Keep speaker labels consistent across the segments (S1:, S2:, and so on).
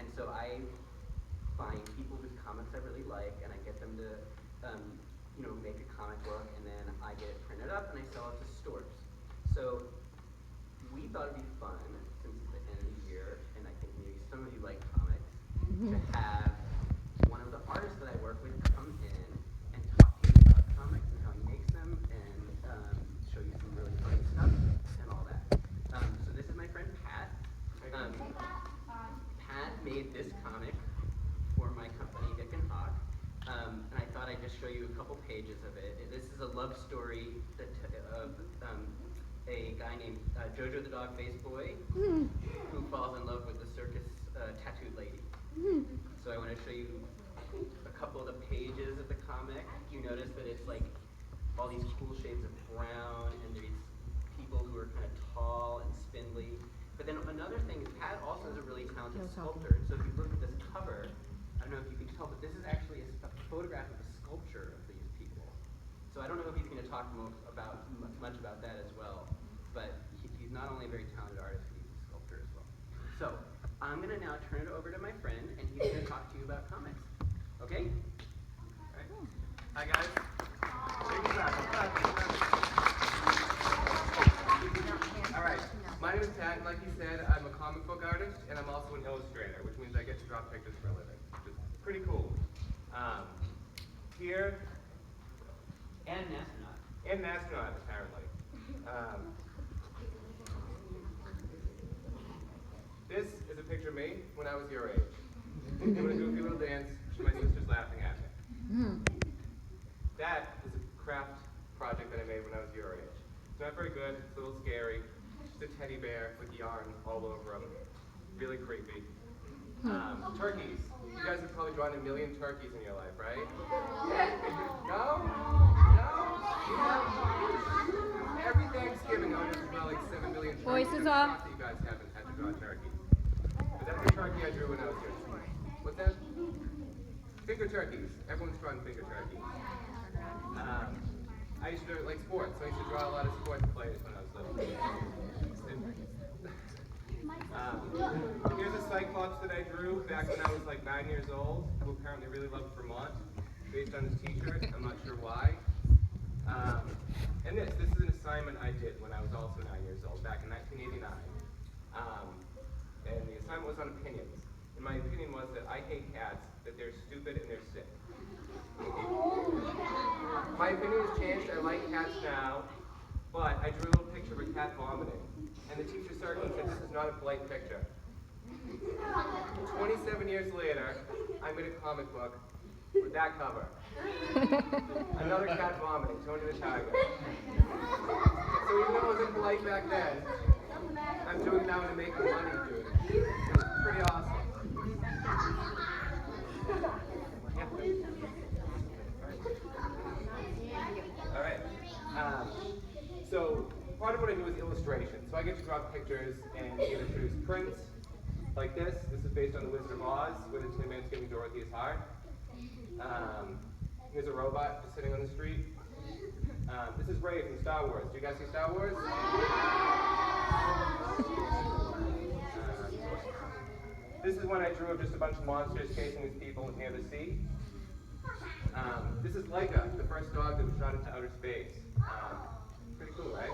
S1: And so I find people whose comics I really like, and I get them to, make a comic book, and then I get it printed up and I sell it to stores. So we thought it'd be fun, since it's the end of the year, and I think maybe some of you like comics, to have one of the artists that I work with come in and talk to you about comics and how he makes them, and show you some really funny stuff and all that. So this is my friend Pat. Pat made this comic for my company, Dick and Hawk. And I thought I'd just show you a couple pages of it. This is a love story of a guy named Jojo the Dog Face Boy, who falls in love with the circus tattooed lady. So I want to show you a couple of the pages of the comic. You notice that it's like all these cool shades of brown, and these people who are kind of tall and spindly. But then another thing is Pat also is a really talented sculptor. So if you look at this cover, I don't know if you can tell, but this is actually a photograph of a sculpture of these people. So I don't know if he's going to talk much about that as well. But he's not only a very talented artist, but he's a sculptor as well. So I'm going to now turn it over to my friend, and he's going to talk to you about comics. Okay? All right. Hi, guys. All right. My name is Pat, and like you said, I'm a comic book artist, and I'm also an illustrator, which means I get to draw pictures for a living, which is pretty cool. Here,
S2: And an astronaut.
S1: and an astronaut, apparently. This is a picture of me when I was your age. Doing a goofy little dance, my sister's laughing at me. That is a craft project that I made when I was your age. It's not very good, it's a little scary. Just a teddy bear with yarn all over him. Really creepy. Turkeys. You guys have probably drawn 1 million turkeys in your life, right? No? Every Thanksgiving I just draw like 7 million turkeys.
S3: Voices off.
S1: You guys haven't had to draw turkeys. But that's the turkey I drew when I was your age. What's that? Finger turkeys. Everyone's drawing finger turkeys. I used to like sports, so I used to draw a lot of sports players when I was little. Here's a Cyclops that I drew back when I was like 9 years old, who apparently really loved Vermont, based on his t-shirt. I'm not sure why. And this is an assignment I did when I was also 9 years old, back in 1989. And the assignment was on opinions. And my opinion was that I hate cats, that they're stupid and they're sick. My opinion has changed. I like cats now, but I drew a little picture of a cat vomiting. And the teacher circled and said, this is not a polite picture. 27 years later, I made a comic book with that cover. Another cat vomiting, Tony the Tiger. So even though it wasn't polite back then, I'm doing it now to make money doing it. It's pretty awesome. All right. So part of what I do is illustration. So I get to draw pictures and either produce prints like this. This is based on The Wizard of Oz, where the Tin Man's giving Dorothy his heart. Here's a robot just sitting on the street. This is Rey from Star Wars. Do you guys see Star Wars? This is one I drew of just a bunch of monsters chasing these people near the sea. This is Laika, the first dog that was shot into outer space. Pretty cool, right?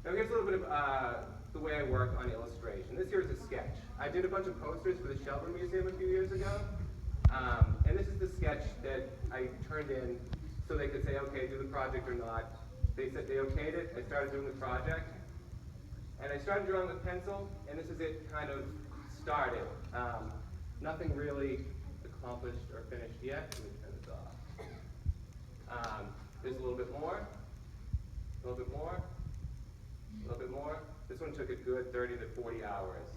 S1: Now here's a little bit of the way I work on illustration. This here is a sketch. I did a bunch of posters for the Shelburne Museum a few years ago. And this is the sketch that I turned in so they could say, okay, do the project or not. They said they okayed it. I started doing the project. And I started drawing with pencil, and this is it kind of started. Nothing really accomplished or finished yet. Let me turn this off. There's a little bit more, a little bit more, a little bit more. This one took a good 30 to 40 hours.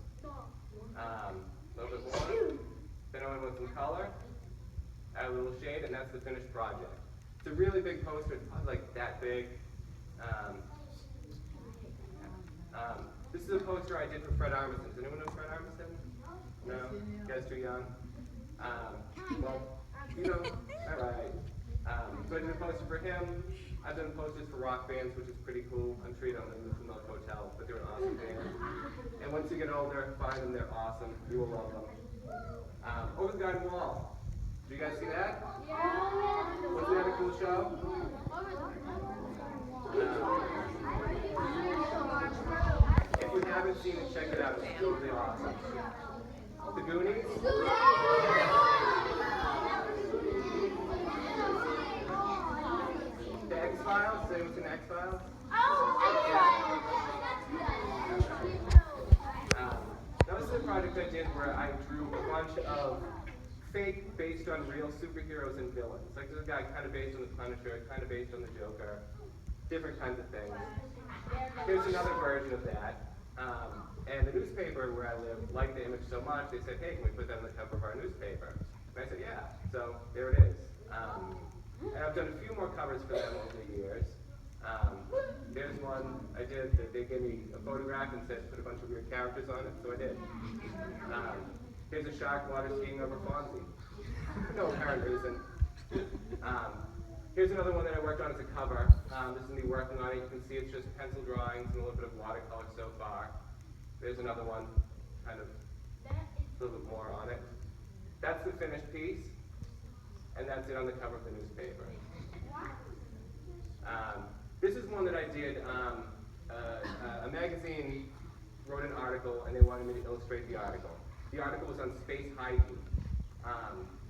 S1: A little bit more. Then I went with some color, add a little shade, and that's the finished project. It's a really big poster. It's probably like that big. This is a poster I did for Fred Armisen. Does anyone know Fred Armisen? No? You guys too young? Well, you know, all right. So I did a poster for him.
S3: I've done posters for rock bands, which is pretty cool. I'm sure you don't live in the Milk Hotel, but they're an awesome band. And once you get older, find them, they're awesome. You will love them. Over the Garden Wall. Did you guys see that? Yeah. Wasn't that a cool show? If you haven't seen it, check it out. It's totally awesome. The Goonies. The X-Files. Has anyone seen the X-Files? Now this is a project I did where I drew a bunch of fake, based on real superheroes and villains. Like there's a guy kind of based on the Punisher, kind of based on the Joker, different kinds of things. Here's another version of that. And the newspaper where I live liked the image so much, they said, hey, can we put that on the cover of our newspaper? And I said, yeah. So there it is. And I've done a few more covers for them over the years. There's one I did that they gave me a photograph and said put a bunch of weird characters on it, so I did. Here's a shark water skiing over Fonzie. No apparent reason. Here's another one that I worked on as a cover. This is me working on it. You can see it's just pencil drawings and a little bit of watercolor so far. There's another one, kind of a little bit more on it. That's the finished piece, and that's it on the cover of the newspaper. This is one that I did. A magazine wrote an article, and they wanted me to illustrate the article. The article was on space hygiene,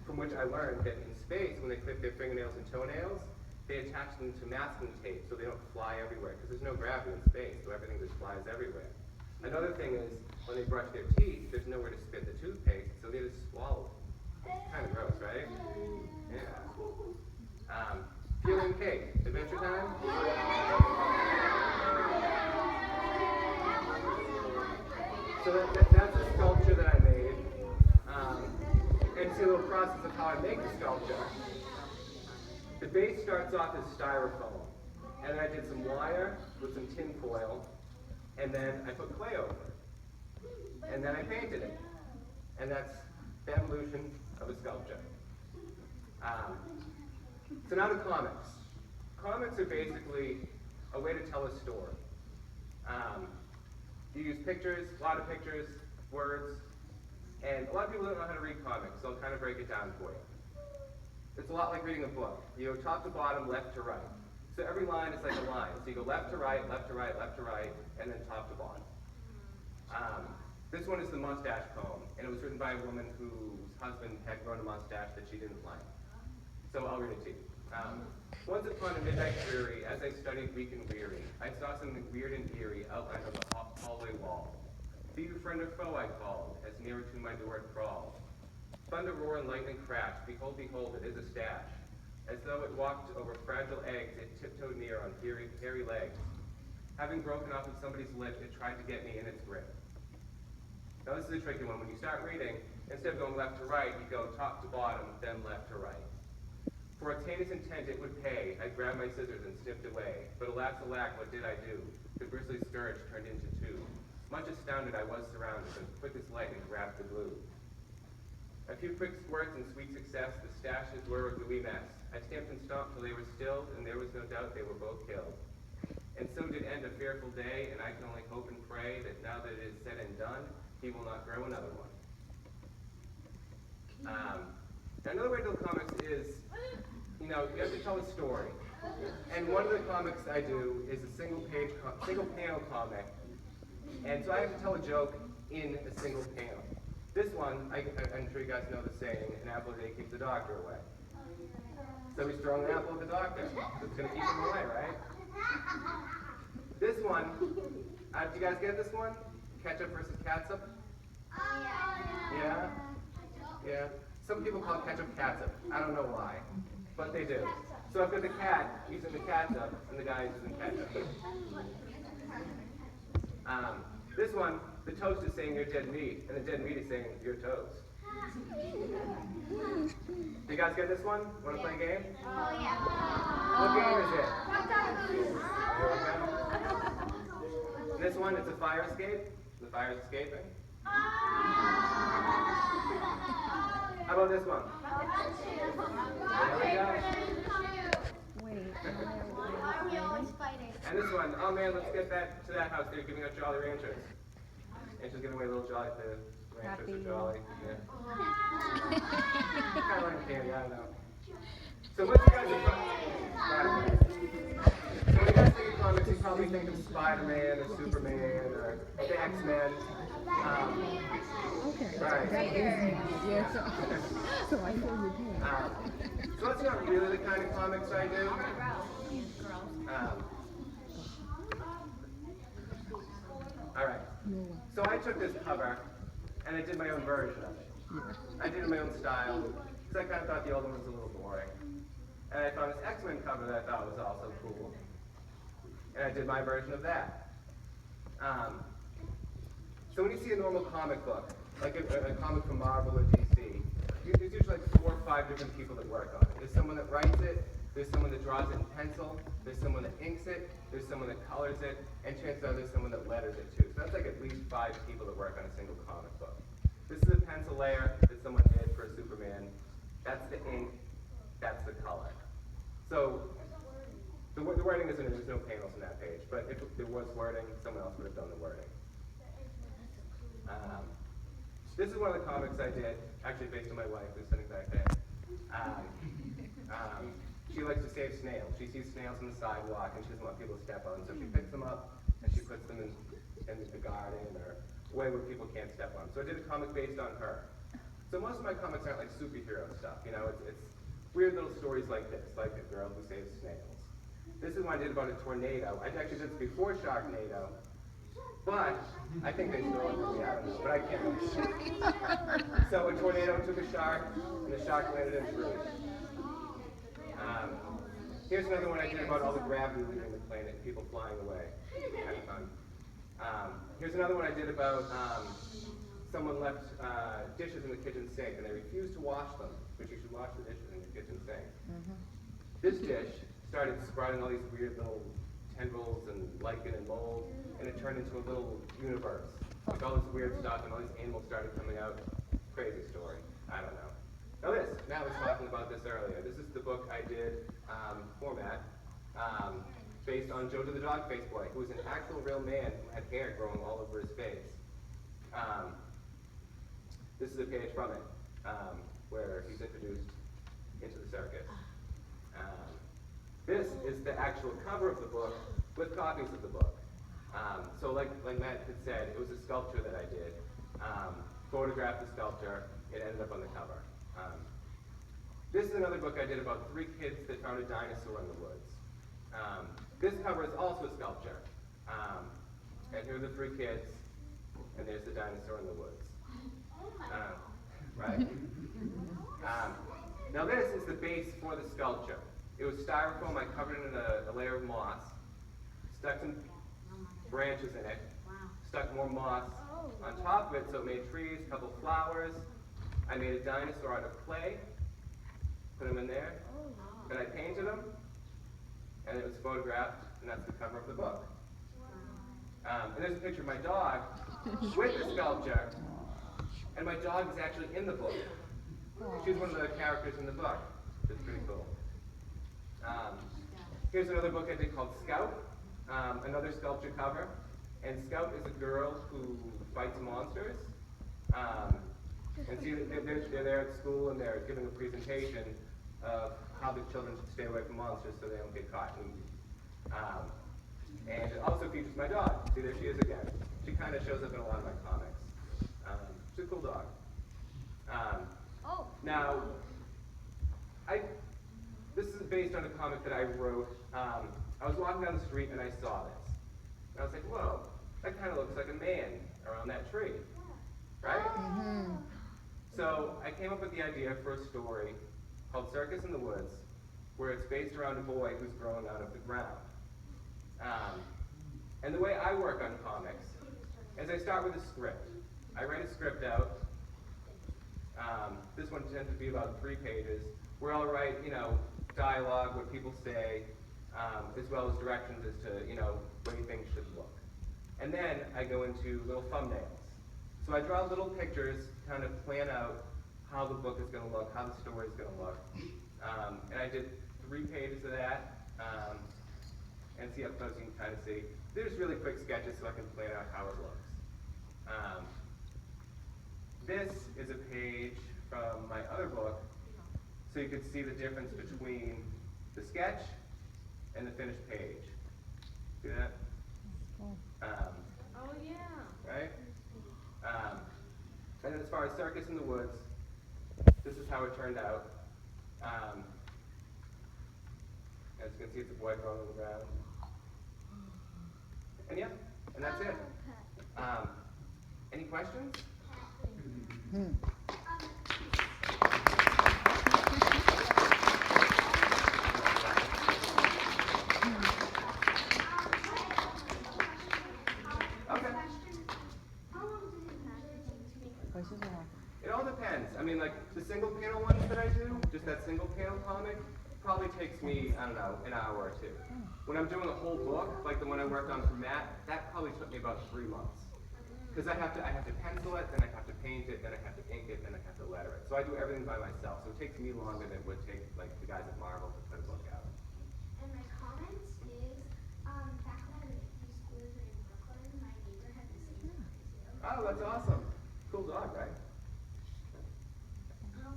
S3: from which I learned that in space, when they clip their fingernails and toenails, they attach them to masking tape so they don't fly everywhere, because there's no gravity in space, so everything just flies everywhere. Another thing is, when they brush their teeth, there's nowhere to spit the toothpaste, so they just swallow it. Kind of gross, right? Yeah. Peeling cake. Adventure time? So that's a sculpture that I made. And see a little process of how I make the sculpture. The base starts off as styrofoam. And then I did some wire with some tin foil. And then I put clay over it. And then I painted it. And that's the evolution of a sculpture. So now to comics. Comics are basically a way to tell a story. You use pictures, a lot of pictures, words, and a lot of people don't know how to read comics, so I'll kind of break it down for you. It's a lot like reading a book. You go top to bottom, left to right. So every line is like a line. So you go left to right, left to right, left to right, and then top to bottom. This one is the mustache poem, and it was written by a woman whose husband had grown a mustache that she didn't like. So I'll read it to you. Once upon a midnight dreary, as I studied weak and weary, I saw something weird and eerie outlined on the hallway wall. Be you friend or foe, I called, as nearer to my door it crawled. Thunder roar and lightning crash, behold, behold, it is a stash. As though it walked over fragile eggs, it tiptoed near on hairy legs. Having broken off of somebody's lip, it tried to get me in its grip. Now this is a tricky one. When you start reading, instead of going left to right, you go top to bottom, then left to right. For a heinous intent it would pay, I grabbed my scissors and snipped away. But alas, alack, what did I do? The grisly scourge turned into two. Much astounded I was surrounded, and quick as lightning grabbed the glue. A few quick squirts and sweet success, the stashes were a gooey mess. I stamped and stomped till they were stilled, and there was no doubt they were both killed. And so did end a fearful day, and I can only hope and pray that now that it is said and done, he will not grow another one. Another way to do comics is, you have to tell a story. And one of the comics I do is a single panel comic. And so I have to tell a joke in a single panel. This one, I'm sure you guys know the saying, an apple a day keeps the doctor away. So he's throwing an apple at the doctor. It's going to keep him away, right? This one, do you guys get this one? Ketchup versus catsup? Yeah? Yeah. Some people call ketchup catsup. I don't know why, but they do. So I've got the cat using the catsup, and the guy using ketchup. This one, the toast is saying you're dead meat, and the dead meat is saying you're toast. Do you guys get this one? Want to play a game?
S4: Oh, yeah.
S3: What game is it? This one, it's a fire escape. The fire is escaping. How about this one? There we go.
S4: Wait.
S3: And this one, oh man, let's get that to that house. They're giving out Jolly Ranchers. And she's giving away little Jolly, the Ranchers are Jolly. Yeah. Kind of like candy, I don't know. So what you guys are so when you guys think of comics, you probably think of Spider-Man or Superman or the X-Men.
S4: Okay.
S3: Right.
S4: Yeah, so I know you can.
S3: So that's not really the kind of comics I do. All right. So I took this cover and I did my own version of it. I did it in my own style because I kind of thought the old one was a little boring. And I found this X-Men cover that I thought was also cool. And I did my version of that. So when you see a normal comic book, like a comic from Marvel or DC, there's usually like 4 or 5 different people that work on it. There's someone that writes it, there's someone that draws it in pencil, there's someone that inks it, there's someone that colors it, and chances are there's someone that letters it too. So that's like at least 5 people that work on a single comic book. This is a pencil layer that someone did for a Superman. That's the ink, that's the color. So the wording isn't, there's no panels in that page, but if there was wording, someone else would have done the wording. This is one of the comics I did, actually based on my wife who's sitting back there. She likes to save snails. She sees snails on the sidewalk and she doesn't want people to step on them, so she picks them up and she puts them in the garden or way where people can't step on them. So I did a comic based on her. So most of my comics aren't like superhero stuff, you know, it's weird little stories like this, like a girl who saves snails. This is one I did about a tornado. I actually did this before Sharknado, but I think they stole it from me, I don't know, but I can't really see. So a tornado took a shark, and the shark landed in Bruges. Here's another one I did about all the gravity leaving the planet and people flying away. Kind of fun. Here's another one I did about someone left dishes in the kitchen sink and they refused to wash them, but you should wash the dishes in your kitchen sink. This dish started sprouting all these weird little tendrils and lichen and mold, and it turned into a little universe. Like all this weird stuff and all these animals started coming out. Crazy story. I don't know. Now I was talking about this earlier. This is the book I did format based on Jojo the Dog Face Boy, who was an actual real man who had hair growing all over his face. This is a page from it where he's introduced into the circus. This is the actual cover of the book with copies of the book. So like Matt had said, it was a sculpture that I did. Photographed the sculpture, it ended up on the cover. This is another book I did about 3 kids that found a dinosaur in the woods. This cover is also a sculpture. And here are the 3 kids, and there's the dinosaur in the woods. Right? Now this is the base for the sculpture. It was styrofoam. I covered it in a layer of moss, stuck some branches in it, stuck more moss on top of it so it made trees, a couple flowers. I made a dinosaur out of clay, put him in there, then I painted him, and it was photographed, and that's the cover of the book. And there's a picture of my dog with the sculpture, and my dog is actually in the book. She's one of the characters in the book. It's pretty cool. Here's another book I did called Scout, another sculpture cover. And Scout is a girl who fights monsters. And see, they're there at school and they're giving a presentation of how the children should stay away from monsters so they don't get caught and eaten. And it also features my dog. See, there she is again. She kind of shows up in a lot of my comics. She's a cool dog. Now, this is based on a comic that I wrote. I was walking down the street and I saw this. And I was like, whoa, that kind of looks like a man around that tree, right? So I came up with the idea for a story called Circus in the Woods, where it's based around a boy who's growing out of the ground. And the way I work on comics is I start with a script. I write a script out. This one tends to be about 3 pages, where I'll write, dialogue, what people say, as well as directions as to, way things should look. And then I go into little thumbnails. So I draw little pictures, kind of plan out how the book is going to look, how the story is going to look. And I did 3 pages of that. and see up close, you can kind of see. They're just really quick sketches so I can plan out how it looks. This is a page from my other book, so you can see the difference between the sketch and the finished page. See that?
S5: Oh, yeah.
S3: Right? And then as far as Circus in the Woods, this is how it turned out. As you can see, it's a boy crawling on the ground. And yeah, and that's it. Any questions? It all depends. I mean, like, the single panel ones that I do, just that single panel comic, probably takes me, I don't know, an hour or two. When I'm doing a whole book, like the one I worked on for Matt, that probably took me about 3 months. Because I have to pencil it, then I have to paint it, then I have to ink it, then I have to letter it. So I do everything by myself. So it takes me longer than it would take, like, the guys at Marvel to put a book out.
S6: And my comments is, back when I used to live in Brooklyn, my neighbor had the same dog too.
S3: Oh, that's awesome. Cool dog, right?
S6: How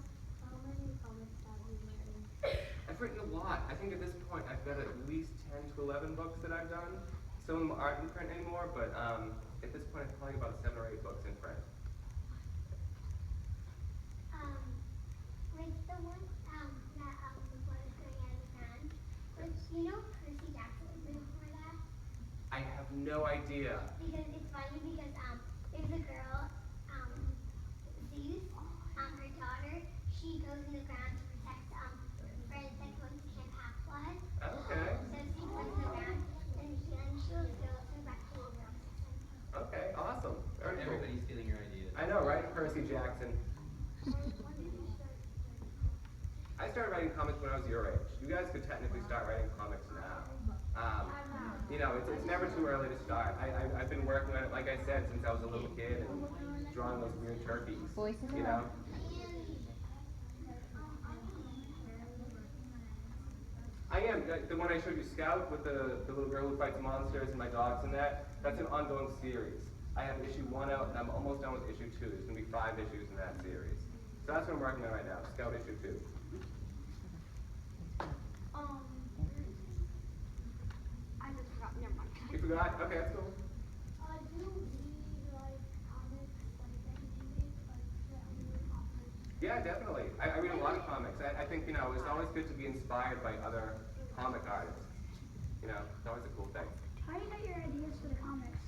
S6: many comments have you written?
S3: I've written a lot. I think at this point I've got at least 10 to 11 books that I've done. Some of them aren't in print anymore, but at this point I've probably got about 7 or 8 books in print.
S6: Like the one that was going out of the ground, was, you know, Percy Jackson was before that?
S3: I have no idea.
S6: Because it's funny because there's a girl, Zeus, her daughter, she goes in the ground to protect friends that go to Camp Half-Blood.
S3: Okay.
S6: So she goes in the ground and she'll go back to the ground.
S3: Okay, awesome. Very cool.
S2: Everybody's stealing your ideas.
S3: I know, right? Percy Jackson.
S6: When did you start?
S3: I started writing comics when I was your age. You guys could technically start writing comics now. You know, it's never too early to start. I've been working on it, like I said, since I was a little kid and drawing those weird turkeys. You know? I am. The one I showed you, Scout, with the little girl who fights monsters and my dogs and that, that's an ongoing series. I have issue 1 out, and I'm almost done with issue 2. There's going to be 5 issues in that series. So that's what I'm working on right now, Scout issue 2.
S6: I just forgot. Never mind.
S3: You forgot? Okay, that's cool.
S6: Do you read like comics like that you read, like comics?
S3: Yeah, definitely. I read a lot of comics. I think, you know, it's always good to be inspired by other comic artists. You know, it's always a cool thing.
S6: How do you get your ideas for the comics?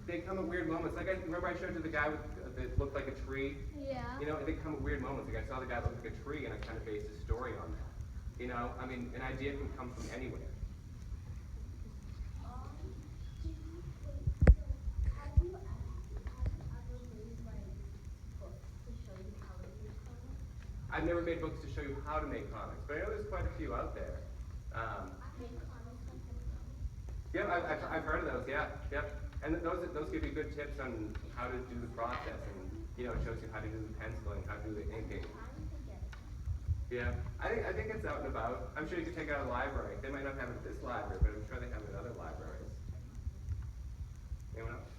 S3: They come at weird moments. Like, remember I showed you the guy that looked like a tree?
S6: Yeah.
S3: You know, they come at weird moments. Like, I saw the guy look like a tree, and I kind of based a story on that. You know, I mean, an idea can come from anywhere. I've never made books to show you how to make comics, but I know there's quite a few out there. Yeah, I've heard of those. Yeah, yep. And those give you good tips on how to do the process, and you know, it shows you how to do the penciling, how to do the inking. Yeah, I think it's out and about. I'm sure you could take it out of the library. They might not have it at this library, but I'm sure they have it at other libraries. Anyone else?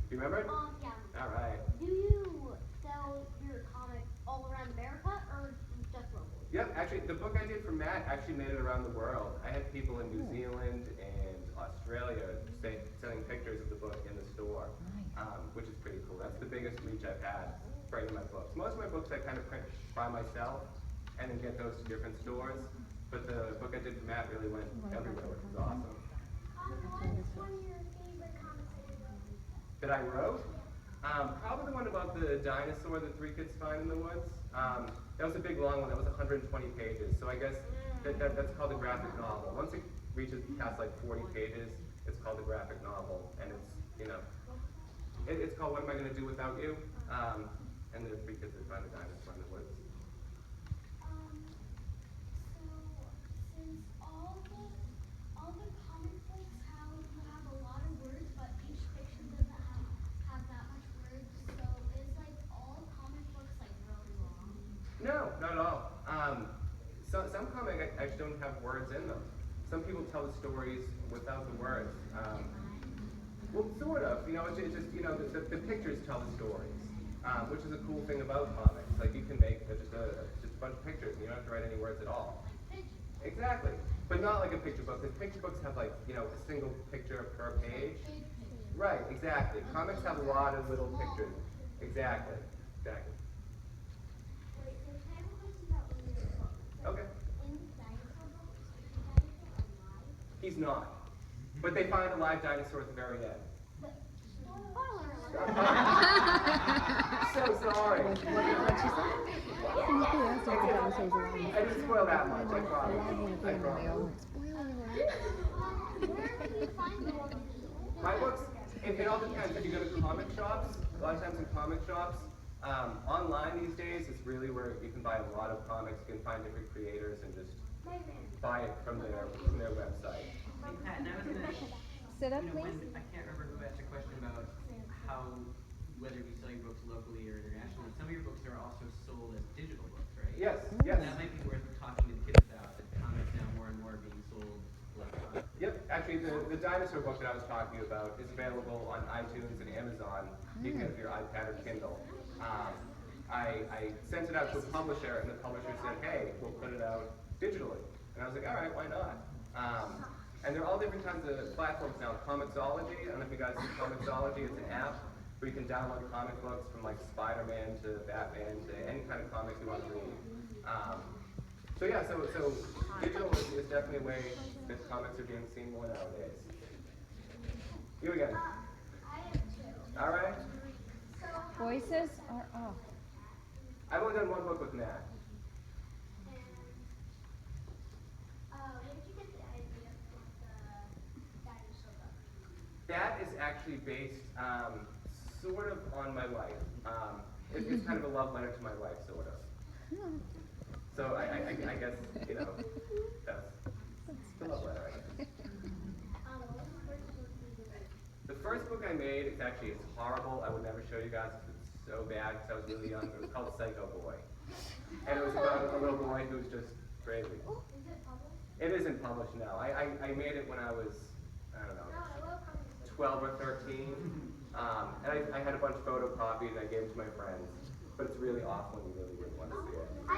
S3: You remember?
S6: Yeah.
S3: All right.
S6: Do you sell your comics all around America or just locally?
S3: Yep, actually, the book I did for Matt actually made it around the world. I had people in New Zealand and Australia selling pictures of the book in the store, which is pretty cool. That's the biggest reach I've had for any of my books. Most of my books I kind of print by myself and then get those to different stores, but the book I did for Matt really went everywhere, which is awesome.
S6: What's one of your favorite comics that you wrote?
S3: That I wrote? Probably the one about the dinosaur that 3 kids find in the woods. That was a big long one. That was 120 pages. So I guess that's called a graphic novel. Once it reaches past like 40 pages, it's called a graphic novel. And it's, you know, it's called What Am I Going to Do Without You? And there are 3 kids that find a dinosaur in the woods.
S6: So since all the comic books have a lot of words, but each picture doesn't have that much words, so is like all comic books like really long?
S3: No, not at all. Some comics actually don't have words in them. some people tell the stories without the words. Well, sort of. You know, it's just, you know, the pictures tell the stories, which is a cool thing about comics. Like, you can make just a bunch of pictures, and you don't have to write any words at all. Exactly. But not like a picture book, because picture books have, like, you know, a single picture per page. Right, exactly. Comics have a lot of little pictures. Exactly. Exactly.
S6: Wait, so can I have a question about one of your books? So
S3: Okay.
S6: in the dinosaur book, is the dinosaur alive?
S3: He's not. But they find a live dinosaur at the very end.
S6: But spoiler alert.
S3: So sorry.
S4: What'd she say? Somebody asked if the dinosaurs were alive.
S3: I didn't spoil that much, I
S4: Alive
S3: promise.
S4: one at the
S3: I
S4: end, and they all
S3: promise.
S4: went, spoiler alert.
S6: Where can you find the one?
S3: My books, it all depends. If you go to comic shops, a lot of times in comic shops, online these days is really where you can buy a lot of comics. You can find different creators and just buy it from their website.
S2: Hey, Pat, and I was gonna,
S4: Sit up,
S2: you know,
S4: please.
S2: I can't remember who asked a question about how, whether you sell your books locally or internationally. Some of your books are also sold as digital books, right?
S3: Yes,
S2: And
S3: yes.
S2: that might be worth talking to kids about, that comics now more and more are being sold electronically.
S3: Yep, actually the dinosaur book that I was talking about is available on iTunes and Amazon. You can get it for your iPad or Kindle. I sent it out to a publisher, and the publisher said, hey, we'll put it out digitally. And I was like, all right, why not? And there are all different kinds of platforms now. Comixology, I don't know if you guys see Comixology, it's an app where you can download comic books from like Spider-Man to Batman to any kind of comic you want to read. So yeah, so digital is definitely a way that comics are being seen more nowadays. You again.
S6: I have two.
S3: All right.
S6: So
S4: Voices are off.
S3: I've only done one book with Nat.
S6: where did you get the idea for the dinosaur book?
S3: That is actually based sort of on my life. It's kind of a love letter to my life, sort of. So I guess, you know, that's the love letter, I guess.
S6: What was the first book you did?
S3: The first book I made, it's horrible. I would never show you guys because it's so bad because I was really young. It was called Psycho Boy. And it was about a little boy who's just crazy.
S6: Is it published?
S3: It isn't published now. I made it when I was, I don't know,
S6: No, I love comics.
S3: 12 or 13. And I had a bunch photocopied and I gave it to my friends. But it's really awful and you really wouldn't want to see it.
S4: They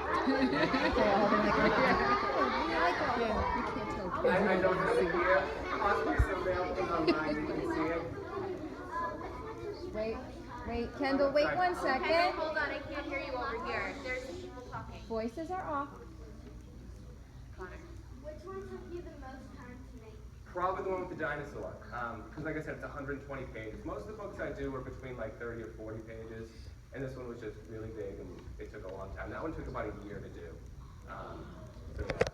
S4: all been like, yeah, you can't tell kids.
S3: I don't have it here. Possibly someday I'll put it online and you can see it.
S4: Wait, Kendall, wait one second.
S5: Hold on, I can't hear you over here. There's people talking.
S4: Voices are off.
S6: Which one took you the most time to make?
S3: Probably the one with the dinosaur. Because like I said, it's 120 pages. Most of the books I do are between like 30 or 40 pages. And this one was just really big and it took a long time. That one took about a year to do. So yeah.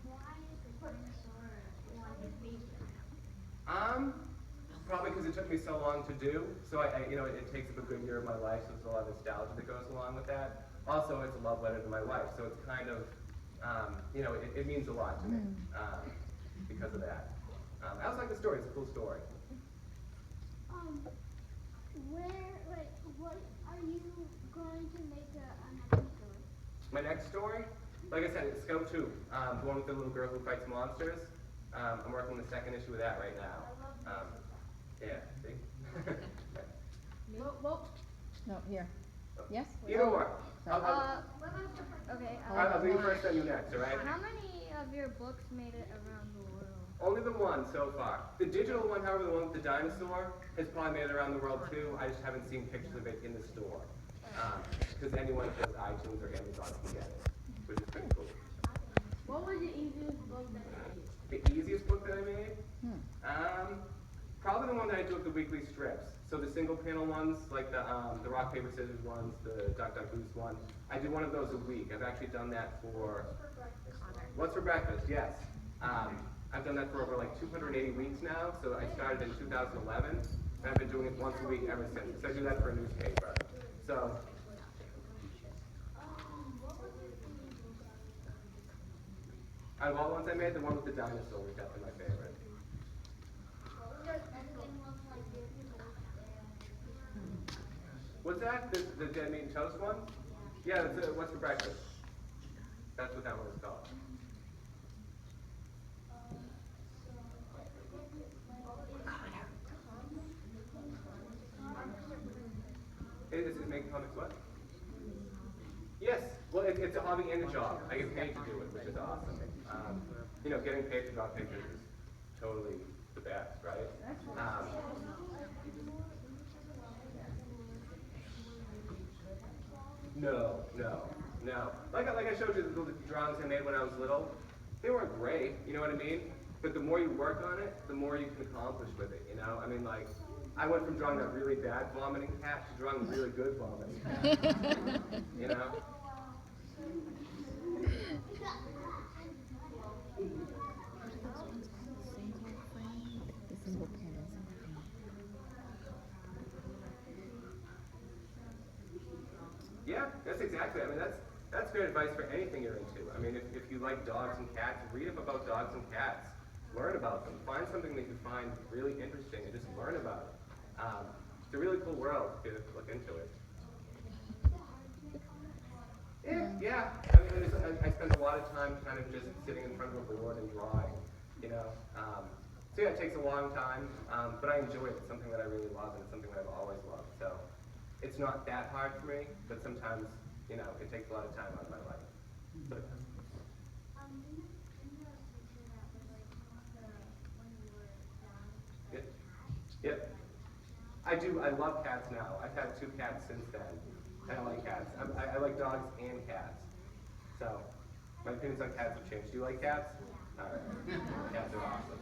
S6: Why is the dinosaur one of your favorite?
S3: Probably because it took me so long to do. So you know, it takes up a good year of my life, so there's a lot of nostalgia that goes along with that. Also, it's a love letter to my wife, so it's kind of, you know, it means a lot to me because of that. I also like the story. It's a cool story.
S6: What are you going to make another story?
S3: My next story, like I said, it's Scout 2, the one with the little girl who fights monsters. I'm working on the second issue of that right now. Yeah, see?
S4: No, here. Yes?
S3: Either or.
S6: What about okay.
S3: I'll do you first, then you next, all right?
S6: How many of your books made it around the world?
S3: Only the one so far. The digital one, however, the one with the dinosaur, has probably made it around the world too. I just haven't seen pictures of it in the store. Because anyone who has iTunes or Amazon can get it, which is pretty cool.
S6: What was the easiest book that you made?
S3: The easiest book that I made? Probably the one that I do with the weekly strips. So the single panel ones, like the rock, paper, scissors ones, the Duck, Duck, Goose one. I do one of those a week. I've actually done that for What's for Breakfast, yes. I've done that for over like 280 weeks now. So I started in 2011, and I've been doing it once a week ever since. So I do that for a newspaper. So out of all the ones I made, the one with the dinosaur was definitely my favorite. What's that? The Dead Meat and Toast one? Yeah, that's What's for Breakfast. That's what that one was called. Is it making comics what? Yes. Well, it's a hobby and a job. I get paid to do it, which is awesome. You know, getting paid to draw pictures is totally the best, right? No. Like I showed you the drawings I made when I was little, they weren't great, you know what I mean? But the more you work on it, the more you can accomplish with it, you know? I mean, like, I went from drawing a really bad vomiting cat to drawing a really good vomiting cat, you know?
S4: The single panels.
S3: Yeah, that's exactly. I mean, that's great advice for anything you're into. I mean, if you like dogs and cats, read up about dogs and cats. Learn about them. Find something that you find really interesting and just learn about it. It's a really cool world if you look into it. Yeah. I mean, I spend a lot of time kind of just sitting in front of a board and drawing, you know. So yeah, it takes a long time, but I enjoy it. It's something that I really love, and it's something that I've always loved. So it's not that hard for me, but sometimes, you know, it takes a lot of time out of my life. So, Yep. I do. I love cats now. I've had 2 cats since then. And I like cats. I like dogs and cats. So, my opinions on cats have changed. Do you like cats? All right. Cats are awesome.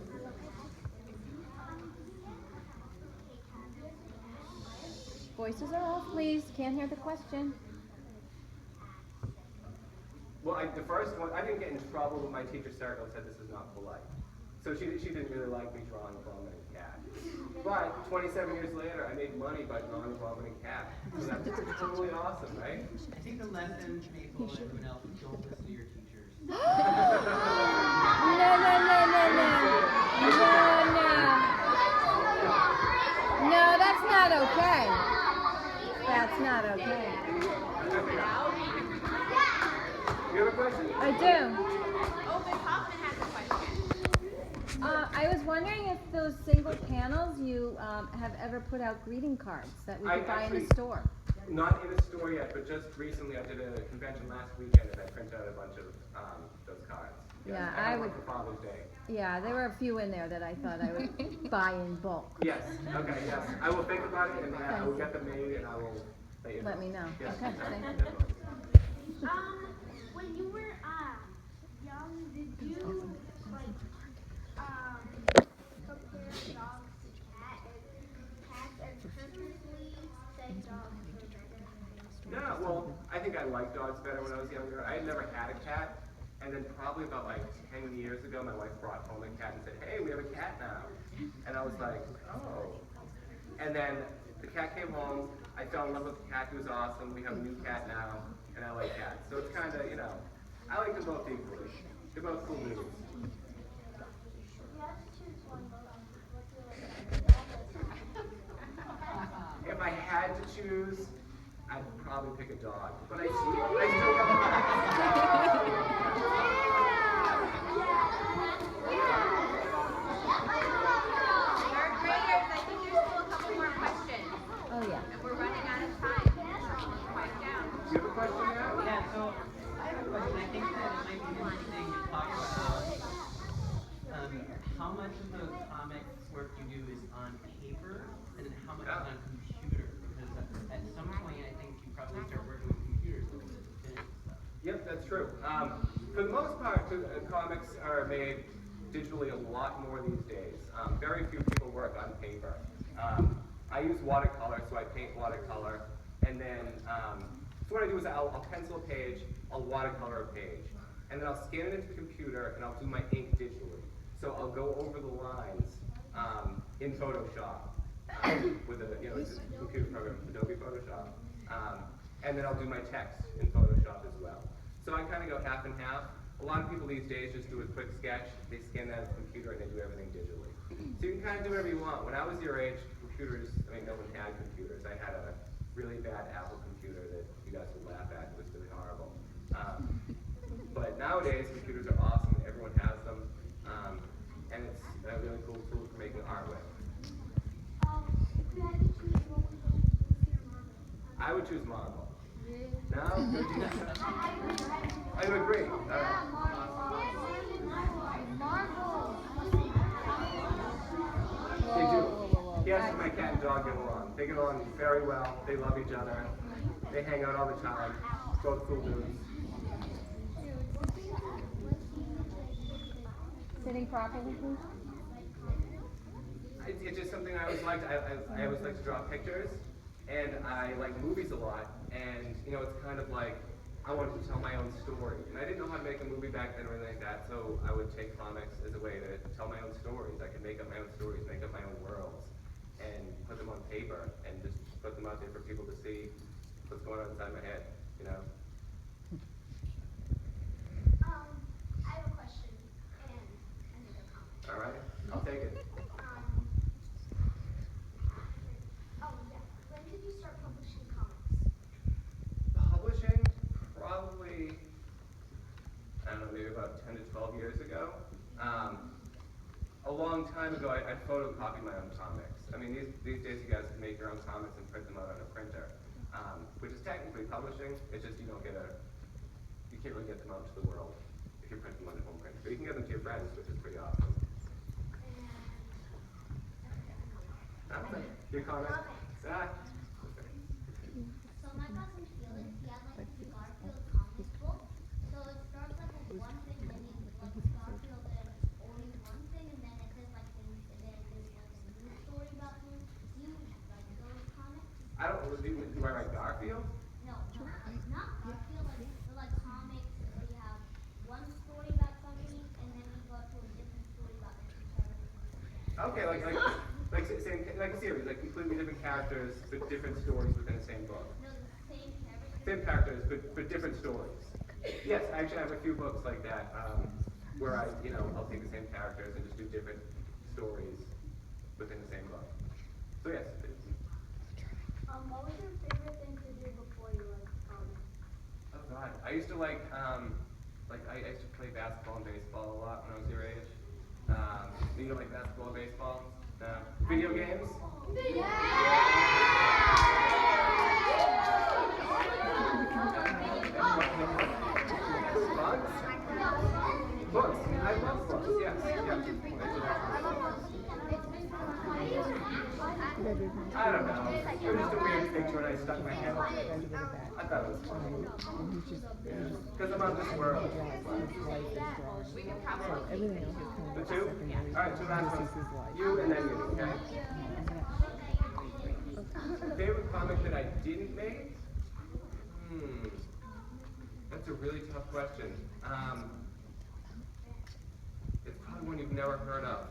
S4: Voices are off, please. Can't hear the question.
S3: Well, the first one, I didn't get in trouble, but my teacher Sarah said this is not polite. So she didn't really like me drawing a vomiting cat. But 27 years later, I made money by drawing a vomiting cat. So that's totally awesome, right?
S2: I think the lesson, Maple, and everyone else, don't listen to your teachers.
S4: No. No, that's not okay. That's not okay.
S3: You have a question?
S4: I do.
S5: Oh, Miss Hoffman has a question.
S4: I was wondering if those single panels you have ever put out greeting cards that we could buy in the store.
S3: Not in a store yet, but just recently I did a convention last weekend and I printed out a bunch of those cards. Yes,
S4: Yeah,
S3: I
S4: I
S3: had one
S4: would.
S3: for Father's Day.
S4: Yeah, there were a few in there that I thought I would buy in bulk.
S3: Yes, okay, yes. I will think about it and I will get them made and I will let you know.
S4: Let me know.
S3: Yes,
S4: Okay,
S3: definitely,
S4: thank
S3: definitely.
S6: When you were young, did you like compare dogs to cats and purposely say dogs were better?
S3: No, well, I think I liked dogs better when I was younger. I had never had a cat, and then probably about like 10 years ago, my wife brought home a cat and said, "Hey, we have a cat now." And I was like, "Oh." And then the cat came home. I fell in love with the cat. He was awesome. We have a new cat now, and I like cats. So it's kind of, you know, I like them both equally. They're both cool dudes. If I had to choose, I'd probably pick a dog. But I still love
S5: Third graders, I think there's still a couple more questions.
S4: Oh yeah.
S5: And we're running out of time. Quiet down.
S3: Do you have a question now?
S2: Yeah, so I have a question. I think that it might be interesting to talk about how much of the comic work you do is on paper and how much is on computer. Because at some point, I think you probably start working with computers a little bit to finish stuff.
S3: Yep, that's true. For the most part, comics are made digitally a lot more these days. Very few people work on paper. I use watercolor, so I paint watercolor. And then, so what I do is I'll pencil a page, I'll watercolor a page. And then I'll scan it into the computer, and I'll do my ink digitally. So I'll go over the lines in Photoshop with a it's a computer program, Adobe Photoshop. And then I'll do my text in Photoshop as well. So I kind of go half and half. A lot of people these days just do a quick sketch, they scan that on the computer, and they do everything digitally. So you can kind of do whatever you want. When I was your age, computers, I mean, no one had computers. I had a really bad Apple computer that you guys would laugh at. It was really horrible. But nowadays, computers are awesome. Everyone has them. And it's a really cool tool for making art with.
S6: If you had to choose, what would you choose or Marvel?
S3: I would choose Marvel. No? I would agree. They do. Yes, my cat and dog get along. They get along very well. They love each other. They hang out all the time. Both cool dudes.
S4: Sitting properly, please.
S3: It's just something I always liked. I always like to draw pictures, and I like movies a lot. And you know, it's kind of like I wanted to tell my own story, and I didn't know how to make a movie back then or anything like that. So I would take comics as a way to tell my own stories. I could make up my own stories, make up my own worlds, and put them on paper, and just put them out there for people to see what's going on inside my head. You know.
S6: I have a question and another comment.
S3: All right, I'll take it.
S6: When did you start publishing comics?
S3: Publishing, probably, I don't know, maybe about 10 to 12 years ago. A long time ago, I photocopied my own comics. I mean, these days you guys can make your own comics and print them out on a printer, which is technically publishing. It's just you can't really get them out to the world if you print them on a home printer. But you can get them to your friends, which is pretty awesome. That's it. Your comments? Ah.
S6: So my cousin Felix, he had like a Garfield comic book. So it starts like with one thing, and then like Garfield and only one thing, and then it says like things, and then there's like a new story about him. Do you like those comics?
S3: I don't, do I write Garfield?
S6: No, not Garfield. Like comics where you have one story about something, and then you go to a different story about each other.
S3: Okay, like a series, like completely different characters, but different stories within the same book.
S6: No, the same character.
S3: Same characters, but different stories. Yes, I actually have a few books like that, where I'll take the same characters and just do different stories within the same book. So yes.
S6: What was your favorite thing to do before you liked comics?
S3: Oh God, I used to I used to play basketball and baseball a lot when I was your age. You know, like basketball, baseball, video games. Books. I love books. Yes. I don't know. It was just a weird picture and I stuck my hand on it. I thought it was funny. Because I'm on this world.
S5: We can probably.
S3: The two? Alright, two last ones. You and then you, okay? Favorite comic that I didn't make? That's a really tough question. It's probably one you've never heard of.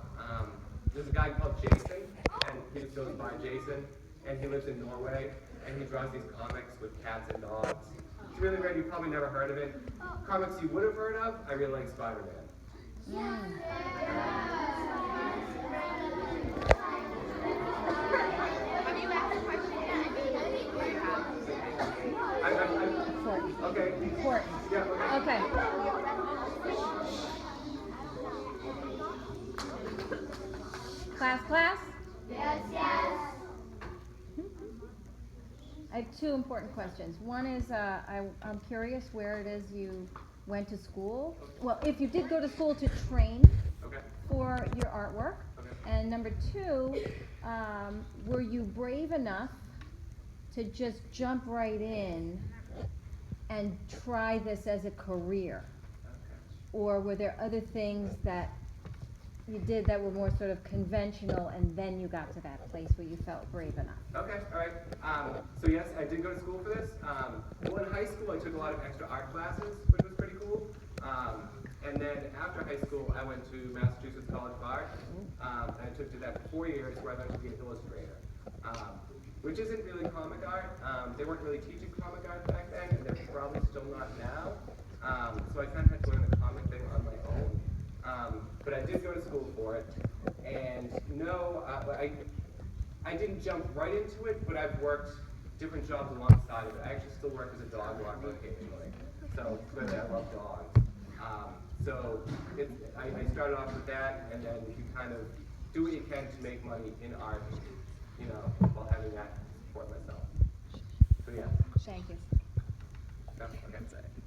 S3: There's a guy called Jason, and he just goes by Jason, and he lives in Norway, and he draws these comics with cats and dogs. It's really weird, you've probably never heard of it. Comics you would have heard of, I really like Spider-Man.
S5: Have you asked a question yet?
S3: Okay.
S4: Important.
S3: Yeah, okay.
S4: Class?
S6: Yes.
S4: I have two important questions. One is, I'm curious where it is you went to school. Well, if you did go to school to train
S3: Okay.
S4: for your artwork.
S3: Okay.
S4: And number two, were you brave enough to just jump right in and try this as a career? Or were there other things that you did that were more sort of conventional and then you got to that place where you felt brave enough?
S3: Okay, all right. So yes, I did go to school for this. Well, in high school, I took a lot of extra art classes, which was pretty cool. And then after high school, I went to Massachusetts College of Art. And I took to that for 4 years where I learned to be an illustrator, which isn't really comic art. They weren't really teaching comic art back then, and they're probably still not now. So I kind of had to learn the comic thing on my own. But I did go to school for it, and no, I didn't jump right into it, but I've worked different jobs alongside of it. I actually still work as a dog walker occasionally, so clearly I love dogs. So I started off with that, and then you kind of do what you can to make money in art, you know, while having that support myself. So yeah,
S4: Thank you.
S3: that's what I can say.